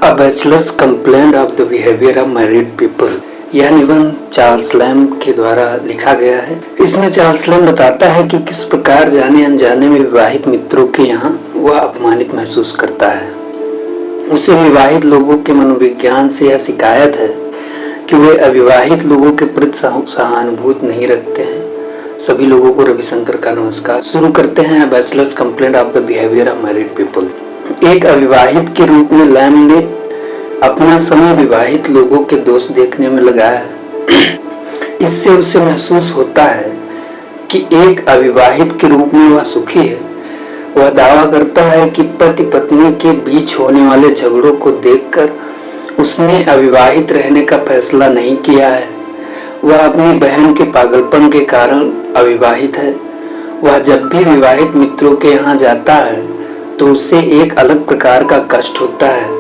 A Bachelor's Complaint of the Behavior of Married People। यह निबंध Charles lamb के द्वारा लिखा गया है। इसमें चार्ल्स लैम्ब बताता है कि किस प्रकार जाने अनजाने में विवाहित मित्रों के यहाँ वह अपमानित महसूस करता है। उसे विवाहित लोगों के मनोविज्ञान से यह शिकायत है कि वे अविवाहित लोगों के प्रति सहानुभूति नहीं रखते हैं। सभी लोगों को रविशंकर का नमस्कार। शुरू करते हैं bachelors complaint of the behaviour of married people. एक अविवाहित के रूप में लैम्ब ने अपना समय विवाहित लोगों के दोष देखने में लगाया है। इससे उसे महसूस होता है कि एक अविवाहित के रूप में वह सुखी है। वह दावा करता है कि पति पत्नी के बीच होने वाले झगड़ों को देखकर उसने अविवाहित रहने का फैसला नहीं किया है। वह अपनी बहन के पागलपन के कारण अविवाहित है। वह जब भी विवाहित मित्रों के यहाँ जाता है तो उसे एक अलग प्रकार का कष्ट होता है।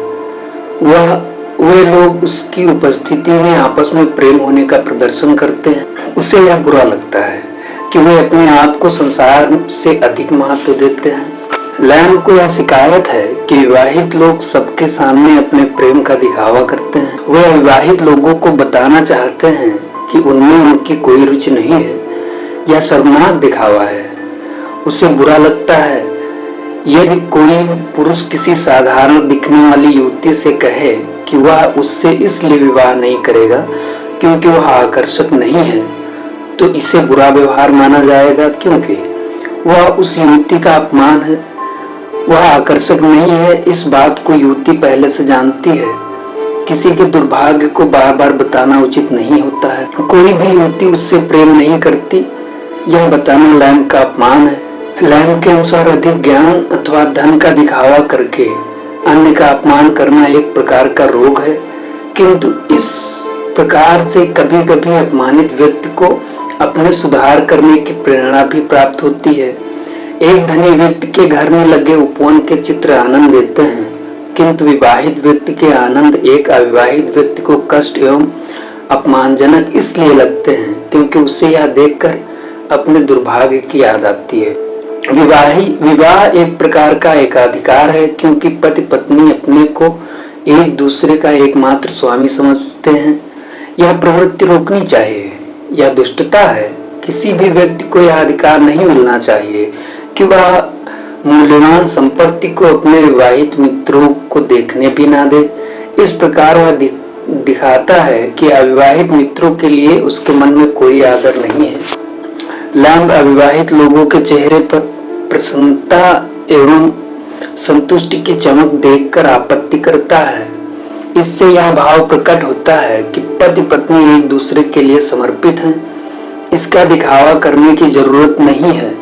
वे लोग उसकी उपस्थिति में आपस में प्रेम होने का प्रदर्शन करते हैं। उसे यह बुरा लगता है कि वे अपने आप को संसार से अधिक महत्व देते हैं। लैम्ब को यह शिकायत है कि विवाहित लोग सबके सामने अपने प्रेम का दिखावा करते हैं। वे अविवाहित लोगों को बताना चाहते हैं कि उनमें उनकी कोई रुचि नहीं है। यह शर्मनाक दिखावा है। उसे बुरा लगता है यदि कोई पुरुष किसी साधारण दिखने वाली युवती से कहे कि वह उससे इसलिए विवाह नहीं करेगा क्योंकि वह आकर्षक नहीं है, तो इसे बुरा व्यवहार माना जाएगा क्योंकि वह उस युवती का अपमान है। वह आकर्षक नहीं है, इस बात को युवती पहले से जानती है। किसी के दुर्भाग्य को बार बार बताना उचित नहीं होता है। कोई भी युवती उससे प्रेम नहीं करती, यह बताना लैम्ब का अपमान है। लैम्ब के अनुसार अधिक ज्ञान अथवा धन का दिखावा करके अन्य का अपमान करना एक प्रकार का रोग है, किंतु इस प्रकार से कभी कभी अपमानित व्यक्ति को अपने सुधार करने की प्रेरणा भी प्राप्त होती है। एक धनी व्यक्ति के घर में लगे उपवन के चित्र आनंद देते हैं, किंतु विवाहित व्यक्ति के आनंद एक अविवाहित व्यक्ति को कष्ट एवं अपमानजनक इसलिए लगते हैं क्योंकि उसे यह देखकर अपने दुर्भाग्य की याद आती है। विवाह एक प्रकार का एकाधिकार है क्योंकि पति पत्नी अपने को एक दूसरे का एकमात्र स्वामी समझते हैं। यह प्रवृत्ति रोकनी चाहिए। यह दुष्टता है। किसी भी व्यक्ति को यह अधिकार नहीं मिलना चाहिए कि वह मूल्यवान संपत्ति को अपने विवाहित मित्रों को देखने भी ना दे। इस प्रकार वह दिखाता है कि अविवाहित मित्रों के लिए उसके मन में कोई आदर नहीं है। लैम्ब अविवाहित लोगों के चेहरे पर प्रसन्नता एवं संतुष्टि की चमक देखकर आपत्ति करता है। इससे यह भाव प्रकट होता है कि पति पत्नी एक दूसरे के लिए समर्पित हैं। इसका दिखावा करने की जरूरत नहीं है,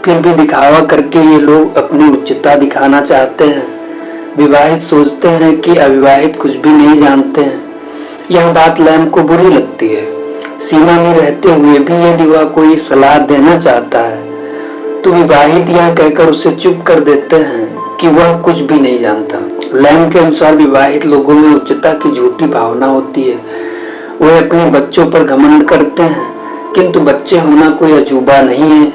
फिर भी दिखावा करके ये लोग अपनी उच्चता दिखाना चाहते हैं। विवाहित सोचते हैं कि अविवाहित कुछ भी नहीं जानते हैं। यह बात लैम्ब को बुरी लगती है। सीमा में रहते हुए भी यदि वह कोई सलाह देना चाहता है तो विवाहित यह कहकर उसे चुप कर देते हैं कि वह कुछ भी नहीं जानता। लैम्ब के अनुसार विवाहित लोगों में उच्चता की झूठी भावना होती है। वे अपने बच्चों पर घमंड करते हैं, किंतु बच्चे होना कोई अजूबा नहीं है।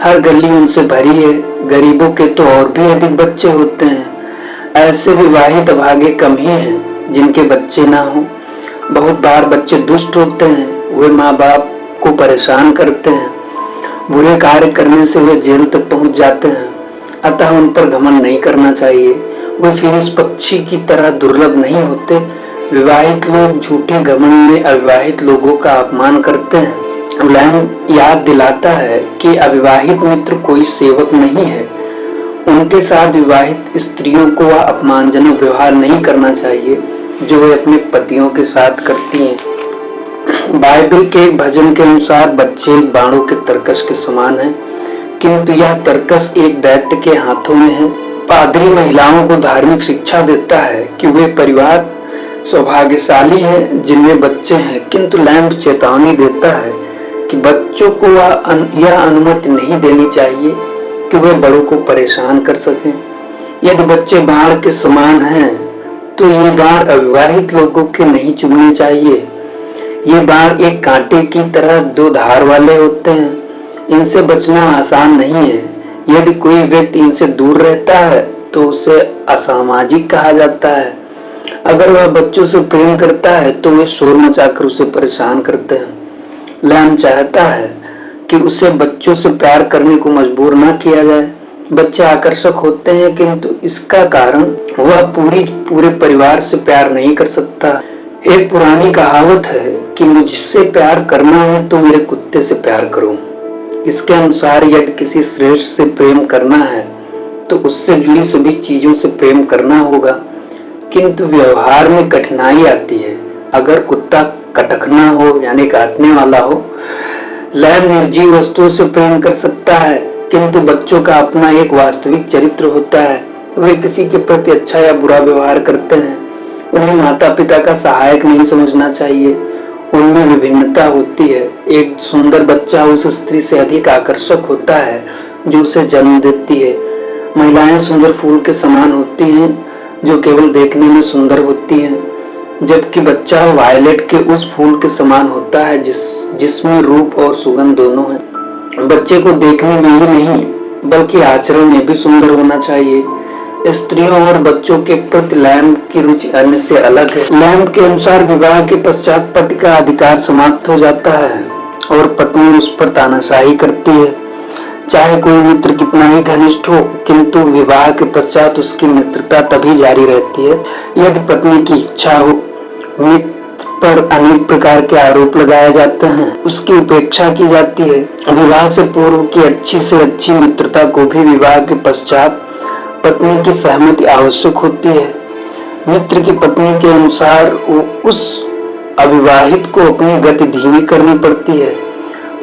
हर गली उनसे भरी है। गरीबों के तो और भी अधिक बच्चे होते हैं। ऐसे विवाहित अभागे कम ही हैं जिनके बच्चे ना हो। बहुत बार बच्चे दुष्ट होते हैं। वे माँ बाप को परेशान करते हैं। बुरे कार्य करने से वे जेल तक पहुंच जाते हैं। अतः उन पर घमंड नहीं करना चाहिए। वे फिनिक्स पक्षी की तरह दुर्लभ नहीं होते। विवाहित लोग झूठे घमंड में अविवाहित लोगों का अपमान करते हैं। लैम्ब याद दिलाता है कि अविवाहित मित्र कोई सेवक नहीं है। उनके साथ विवाहित स्त्रियों को वह अपमानजनक व्यवहार नहीं करना चाहिए जो वे अपने पतियों के साथ करती हैं। बाइबल के एक भजन के अनुसार बच्चे बाणों के तरकश के समान हैं, किंतु यह तरकश एक दैत्य के हाथों में है। पादरी महिलाओं को धार्मिक शिक्षा देता है कि वे परिवार सौभाग्यशाली हैं जिनमें बच्चे हैं, किंतु लैम्ब चेतावनी देता है कि बच्चों को यह अनुमति नहीं देनी चाहिए कि वे बड़ों को परेशान कर सकें। यदि बच्चे बाण के समान हैं तो ये बाण अविवाहित लोगों के नहीं चुभने चाहिए। ये बाण एक कांटे की तरह दो धार वाले होते हैं। इनसे बचना आसान नहीं है। यदि कोई व्यक्ति इनसे दूर रहता है तो उसे असामाजिक कहा जाता है। अगर वह बच्चों से प्रेम करता है तो वे शोर मचाकर उसे परेशान करते हैं। लैम चाहता है कि उसे बच्चों से प्यार करने को मजबूर न किया जाए। बच्चे आकर्षक होते हैं, किंतु इसका कारण वह पूरे परिवार से प्यार नहीं कर सकता। एक पुरानी कहावत है कि मुझसे प्यार करना है तो मेरे कुत्ते से प्यार करो। इसके अनुसार यदि किसी श्रेष्ठ से प्रेम करना है तो उससे जुड़ी सभी चीजों से प्रेम करना होगा, किंतु व्यवहार में कठिनाई आती है अगर कुत्ता कटखना हो यानी काटने वाला हो। लैम निर्जीव वस्तुओं से प्रेम कर सकता है, किंतु बच्चों का अपना एक वास्तविक चरित्र होता है। वे किसी के प्रति अच्छा या बुरा व्यवहार करते हैं। उन्हें माता पिता का सहायक नहीं समझना चाहिए। उनमें विभिन्नता होती है। एक सुंदर बच्चा उस स्त्री से अधिक आकर्षक होता है जो उसे जन्म देती है। महिलाएं सुंदर फूल के समान होती हैं जो केवल देखने में सुंदर होती हैं, जबकि बच्चा वायलेट के उस फूल के समान होता है जिसमें रूप और सुगंध दोनों है। बच्चे को देखने में ही नहीं बल्कि आचरण में भी सुंदर होना चाहिए। स्त्रियों और बच्चों के प्रति लैम की रुचि अन्य से अलग है। लैम के अनुसार विवाह के पश्चात पति का अधिकार समाप्त हो जाता है और पत्नी उस पर तानाशाही करती है। चाहे कोई मित्र कितना ही घनिष्ठ हो, किंतु विवाह के पश्चात उसकी मित्रता तभी जारी रहती है यदि पत्नी की इच्छा हो। मित्र पर अनेक प्रकार के आरोप लगाए जाते हैं, उसकी उपेक्षा की जाती है। विवाह से पूर्व की अच्छी से अच्छी मित्रता को भी विवाह के पश्चात पत्नी की सहमति आवश्यक होती है। मित्र की पत्नी के अनुसार उस अविवाहित को अपनी गति धीमी करनी पड़ती है।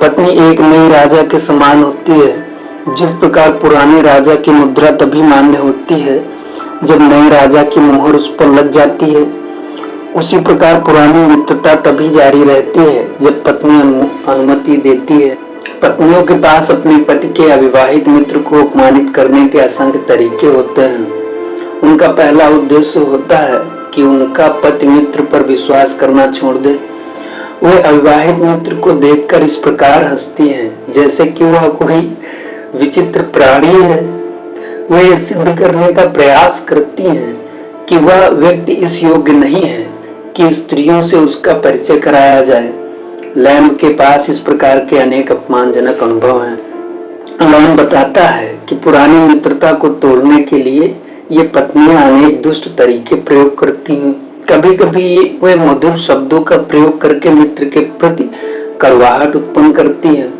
पत्नी एक नई राजा के समान होती है। जिस प्रकार पुराने राजा की मुद्रा तभी मान्य होती है जब नए राजा की मोहर उस पर लग जाती है, उसी प्रकार पुरानी मित्रता तभी जारी रहती है जब पत्नी अनुमति देती है। पत्नियों के पास अपने पति के अविवाहित मित्र को अपमानित करने के असंख्य तरीके होते हैं। उनका पहला उद्देश्य होता है कि उनका पति मित्र पर विश्वास करना छोड़ दे। वे अविवाहित मित्र को देखकर इस प्रकार हंसती हैं जैसे कि वह कोई विचित्र प्राणी है। वे सिद्ध करने का प्रयास करती हैं कि वह व्यक्ति इस योग्य नहीं है कि स्त्रियों से उसका परिचय कराया जाए। लैम के पास इस प्रकार के अनेक अपमानजनक अनुभव हैं। लैम बताता है कि पुरानी मित्रता को तोड़ने के लिए ये पत्नियां अनेक दुष्ट तरीके प्रयोग करती हैं। कभी कभी वे मधुर शब्दों का प्रयोग करके मित्र के प्रति कड़वाहट उत्पन्न करती हैं।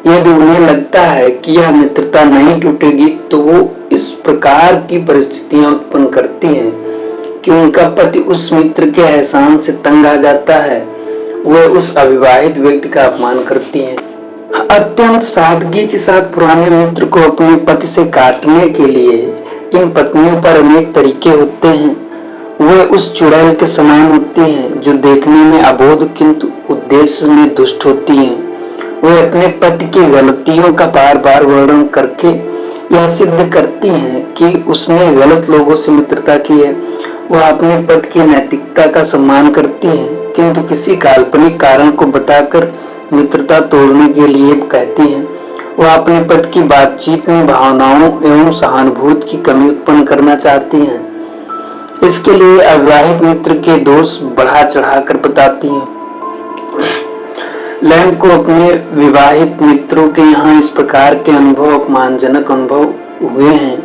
यदि उन्हें लगता है कि यह मित्रता नहीं टूटेगी तो वो इस प्रकार की परिस्थितियां उत्पन्न करती हैं कि उनका पति उस मित्र के एहसान से तंग आ जाता है। वह उस अविवाहित व्यक्ति का अपमान करती हैं। अत्यंत सादगी के साथ पुराने मित्र को अपने पति से काटने के लिए इन पत्नियों पर अनेक तरीके होते हैं। वे उस चुड़ैल के समान होती हैं जो देखने में अबोध किंतु उद्देश्य में दुष्ट होती हैं। वे अपने पति की गलतियों का बार बार वर्णन करके यह सिद्ध करती हैं कि उसने गलत लोगों से मित्रता की है। वह अपने पति की नैतिकता का सम्मान करती हैं, किंतु किसी काल्पनिक कारण को बताकर मित्रता तोड़ने के लिए कहती हैं। वह अपने पति की बातचीत में भावनाओं एवं सहानुभूति की कमी उत्पन्न करना चाहती हैं। इसके लिए अविवाहित मित्र के दोष बढ़ा चढ़ाकर बताती हैं। लैम को अपने विवाहित मित्रों के यहाँ इस प्रकार के अनुभव अपमानजनक अनुभव हुए हैं,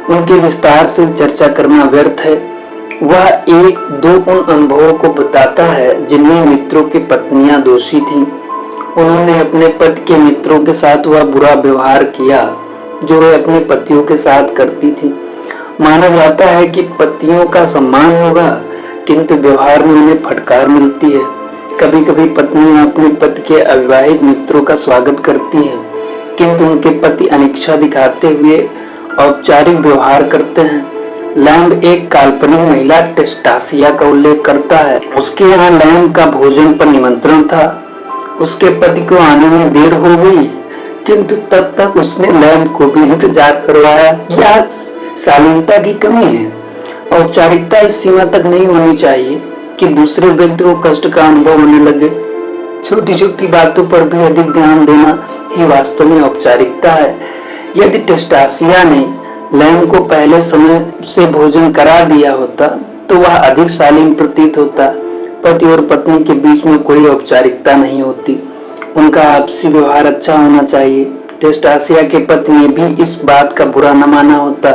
उनके विस्तार से चर्चा करना व्यर्थ है। वह एक दो उन अनुभवों को बताता है जिनमें मित्रों की पत्नियां दोषी थीं। उन्होंने अपने पति के मित्रों के साथ वह बुरा व्यवहार किया जो वे अपने पतियों के साथ करती थी। माना जाता है कि पतियों का सम्मान होगा, किंतु व्यवहार में उन्हें फटकार मिलती है। कभी कभी पत्नियां अपने पति के अविवाहित मित्रों का स्वागत करती हैं, किंतु उनके पति अनिच्छा दिखाते हुए औपचारिक व्यवहार करते हैं। लैम्ब एक काल्पनिक महिला टेस्टासिया का उल्लेख करता है। उसके यहाँ लैम्ब का भोजन पर निमंत्रण था। उसके पति को आने में देर हो गई, किंतु तब तक उसने लैम्ब को भी इंतजार करवाया। यह शालीनता की कमी है। औपचारिकता इस सीमा तक नहीं होनी चाहिए कि दूसरे व्यक्ति को कष्ट का अनुभव होने लगे। छोटी छोटी बातों पर भी अधिक ध्यान देना ही वास्तव में औपचारिकता है। यदि टेस्टासिया ने लैम्ब को पहले समय से भोजन करा दिया होता तो वह अधिक शालीन प्रतीत होता। पति और पत्नी के बीच में कोई औपचारिकता नहीं होती, उनका आपसी व्यवहार अच्छा होना चाहिए। टेस्टासिया के पति ने भी इस बात का बुरा न माना होता।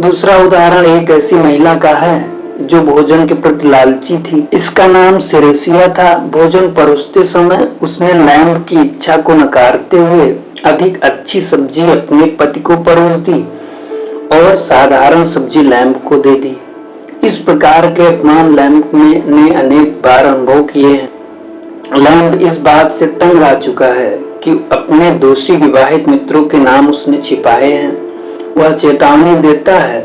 दूसरा उदाहरण एक ऐसी महिला का है जो भोजन के प्रति लालची थी। इसका नाम सेरेसिया था। भोजन परोसते समय उसने लैम्ब की इच्छा को नकारते हुए अधिक अच्छी सब्जी अपने पति को परोस दी और साधारण सब्जी लैम्ब को दे दी। इस प्रकार के अपमान लैम्ब ने अनेक बार अनुभव किए हैं। लैम्ब इस बात से तंग आ चुका है कि अपने दोषी विवाहित मित्रों के नाम उसने छिपाए हैं। वह चेतावनी देता है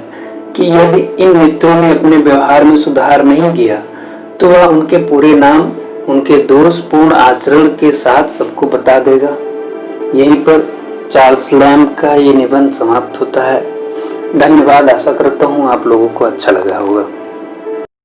कि यदि इन मित्रों ने अपने व्यवहार में सुधार नहीं किया तो वह उनके पूरे नाम उनके दोषपूर्ण आचरण के साथ सबको बता देगा। यहीं पर चार्ल्स लैम्ब का ये निबंध समाप्त होता है। धन्यवाद। आशा करता हूँ आप लोगों को अच्छा लगा होगा।